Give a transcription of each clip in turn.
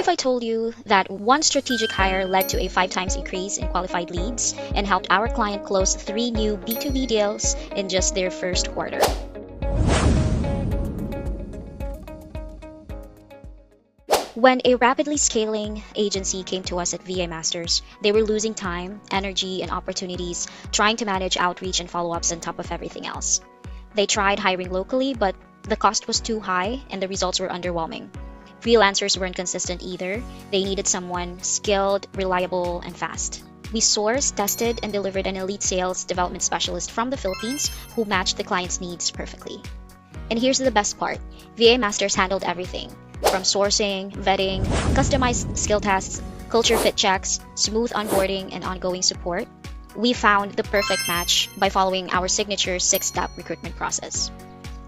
if I told you that one strategic hire led to a 5 times increase in qualified leads and helped our client close 3 new B2B deals in just their first quarter? When a rapidly scaling agency came to us at VA Masters, they were losing time, energy, and opportunities trying to manage outreach and follow-ups on top of everything else. They tried hiring locally, but the cost was too high and the results were underwhelming. Freelancers weren't consistent either. They needed someone skilled, reliable, and fast. We sourced, tested, and delivered an elite sales development specialist from the Philippines who matched the client's needs perfectly. And here's the best part. VA Masters handled everything, from sourcing, vetting, customized skill tests, culture fit checks, smooth onboarding, and ongoing support. We found the perfect match by following our signature 6-step recruitment process.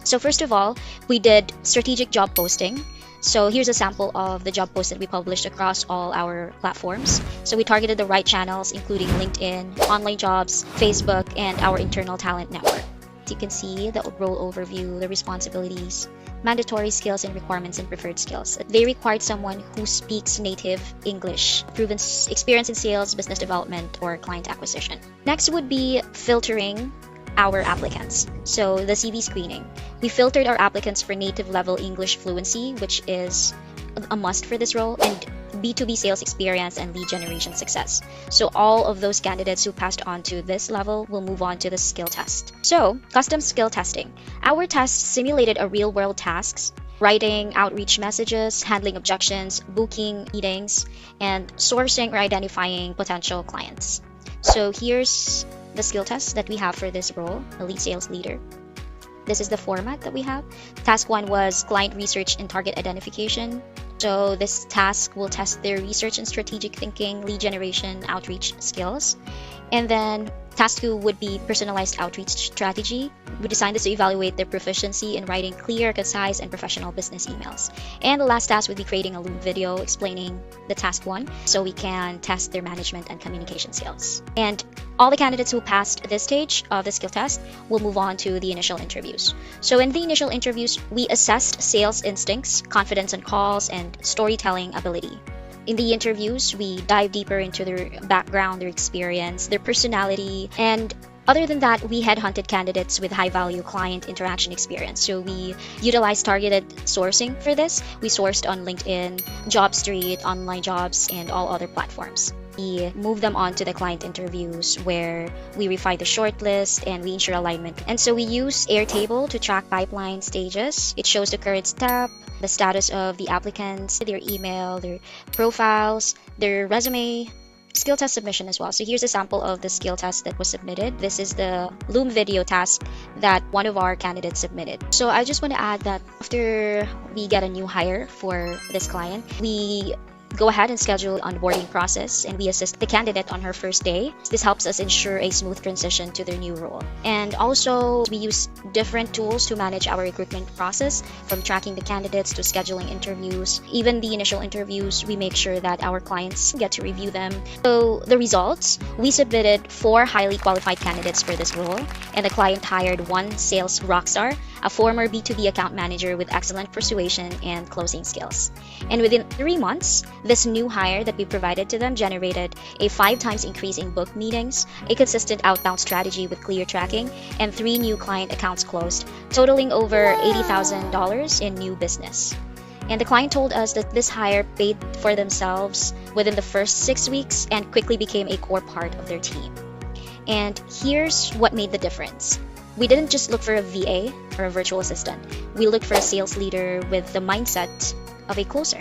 So first of all, we did strategic job posting. So here's a sample of the job posts that we published across all our platforms. So we targeted the right channels, including LinkedIn, online jobs, Facebook, and our internal talent network. You can see the role overview, the responsibilities, mandatory skills and requirements, and preferred skills. They required someone who speaks native English, proven experience in sales, business development, or client acquisition. Next would be filtering our applicants. So the CV screening. We filtered our applicants for native level English fluency, which is a must for this role, and B2B sales experience and lead generation success. So all of those candidates who passed on to this level will move on to the skill test. So custom skill testing. Our test simulated a real world tasks, writing outreach messages, handling objections, booking meetings, and sourcing or identifying potential clients. So here's the skill test that we have for this role, elite sales leader. This is the format that we have. Task 1 was client research and target identification. So this task will test their research and strategic thinking, lead generation, outreach skills. And then task 2 would be personalized outreach strategy. We designed this to evaluate their proficiency in writing clear, concise, and professional business emails. And the last task would be creating a Loom video explaining the task 1 so we can test their management and communication skills. And all the candidates who passed this stage of the skill test will move on to the initial interviews. So in the initial interviews, we assessed sales instincts, confidence on calls, and storytelling ability. In the interviews, we dive deeper into their background, their experience, their personality, and other than that, we headhunted candidates with high-value client interaction experience. So we utilized targeted sourcing for this. We sourced on LinkedIn, JobStreet, online jobs, and all other platforms. We move them on to the client interviews where we refine the shortlist and we ensure alignment. And so we use Airtable to track pipeline stages. It shows the current step, the status of the applicants, their email, their profiles, their resume, skill test submission as well. So here's a sample of the skill test that was submitted. This is the Loom video task that one of our candidates submitted. So I just want to add that after we get a new hire for this client, we go ahead and schedule the onboarding process and we assist the candidate on her first day. This helps us ensure a smooth transition to their new role. And also we use different tools to manage our recruitment process, from tracking the candidates to scheduling interviews. Even the initial interviews, we make sure that our clients get to review them. So the results, we submitted 4 highly qualified candidates for this role, and the client hired 1 sales rockstar, a former B2B account manager with excellent persuasion and closing skills. And within 3 months, this new hire that we provided to them generated a 5 times increase in booked meetings, a consistent outbound strategy with clear tracking, and 3 new client accounts closed, totaling over $80,000 in new business. And the client told us that this hire paid for themselves within the first 6 weeks and quickly became a core part of their team. And here's what made the difference. We didn't just look for a VA or a virtual assistant. We looked for a sales leader with the mindset of a closer.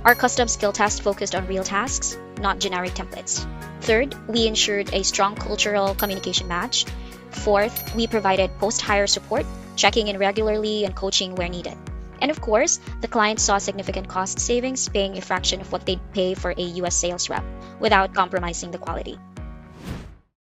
Our custom skill test focused on real tasks, not generic templates. Third, we ensured a strong cultural communication match. Fourth, we provided post-hire support, checking in regularly and coaching where needed. And of course, the client saw significant cost savings, paying a fraction of what they'd pay for a US sales rep without compromising the quality.